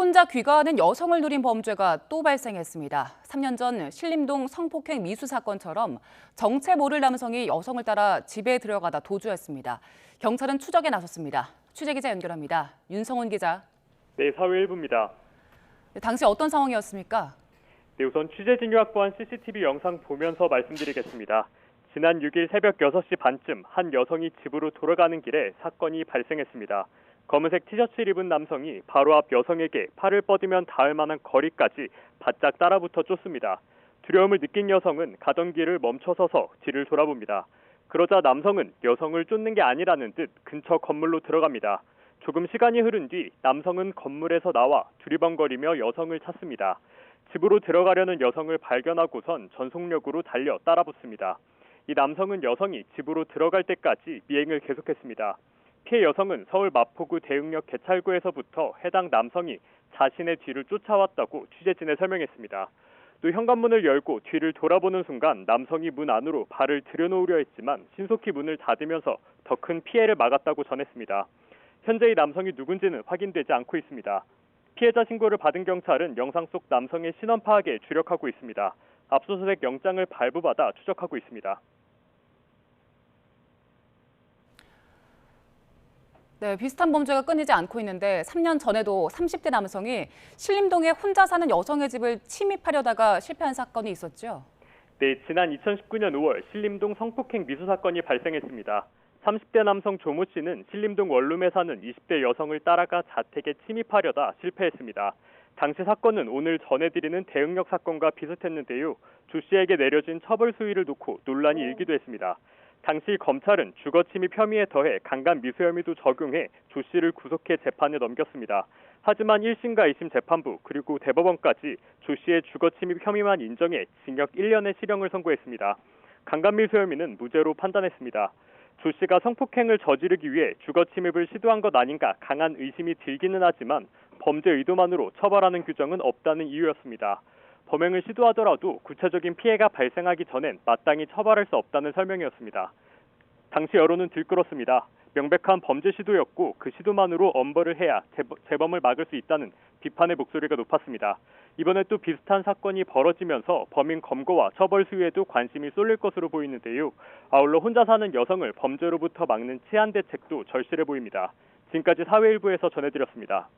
혼자 귀가하는 여성을 노린 범죄가 또 발생했습니다. 3년 전 신림동 성폭행 미수 사건처럼 정체 모를 남성이 여성을 따라 집에 들어가다 도주했습니다. 경찰은 추적에 나섰습니다. 취재기자 연결합니다. 윤성훈 기자. 네, 사회1부입니다. 당시 어떤 상황이었습니까? 네, 우선 취재진이 확보한 CCTV 영상 보면서 말씀드리겠습니다. 지난 6일 새벽 6시 반쯤 한 여성이 집으로 돌아가는 길에 사건이 발생했습니다. 검은색 티셔츠를 입은 남성이 바로 앞 여성에게 팔을 뻗으면 닿을 만한 거리까지 바짝 따라붙어 쫓습니다. 두려움을 느낀 여성은 가던 길을 멈춰서서 뒤를 돌아봅니다. 그러자 남성은 여성을 쫓는 게 아니라는 듯 근처 건물로 들어갑니다. 조금 시간이 흐른 뒤 남성은 건물에서 나와 두리번거리며 여성을 찾습니다. 집으로 들어가려는 여성을 발견하고선 전속력으로 달려 따라붙습니다. 이 남성은 여성이 집으로 들어갈 때까지 미행을 계속했습니다. 피해 여성은 서울 마포구 대흥역 개찰구에서부터 해당 남성이 자신의 뒤를 쫓아왔다고 취재진에 설명했습니다. 또 현관문을 열고 뒤를 돌아보는 순간 남성이 문 안으로 발을 들여놓으려 했지만 신속히 문을 닫으면서 더 큰 피해를 막았다고 전했습니다. 현재 이 남성이 누군지는 확인되지 않고 있습니다. 피해자 신고를 받은 경찰은 영상 속 남성의 신원 파악에 주력하고 있습니다. 압수수색 영장을 발부받아 추적하고 있습니다. 네, 비슷한 범죄가 끊이지 않고 있는데 3년 전에도 30대 남성이 신림동에 혼자 사는 여성의 집을 침입하려다가 실패한 사건이 있었죠. 네, 지난 2019년 5월 신림동 성폭행 미수 사건이 발생했습니다. 30대 남성 조모 씨는 신림동 원룸에 사는 20대 여성을 따라가 자택에 침입하려다 실패했습니다. 당시 사건은 오늘 전해드리는 대흥역 사건과 비슷했는데요. 조 씨에게 내려진 처벌 수위를 놓고 논란이 일기도 했습니다. 당시 검찰은 주거 침입 혐의에 더해 강간 미수 혐의도 적용해 조 씨를 구속해 재판에 넘겼습니다. 하지만 1심과 2심 재판부 그리고 대법원까지 조 씨의 주거 침입 혐의만 인정해 징역 1년의 실형을 선고했습니다. 강간 미수 혐의는 무죄로 판단했습니다. 조 씨가 성폭행을 저지르기 위해 주거 침입을 시도한 것 아닌가 강한 의심이 들기는 하지만 범죄 의도만으로 처벌하는 규정은 없다는 이유였습니다. 범행을 시도하더라도 구체적인 피해가 발생하기 전엔 마땅히 처벌할 수 없다는 설명이었습니다. 당시 여론은 들끓었습니다. 명백한 범죄 시도였고 그 시도만으로 엄벌을 해야 재범을 막을 수 있다는 비판의 목소리가 높았습니다. 이번에 또 비슷한 사건이 벌어지면서 범인 검거와 처벌 수위에도 관심이 쏠릴 것으로 보이는데요. 아울러 혼자 사는 여성을 범죄로부터 막는 치안 대책도 절실해 보입니다. 지금까지 사회1부에서 전해드렸습니다.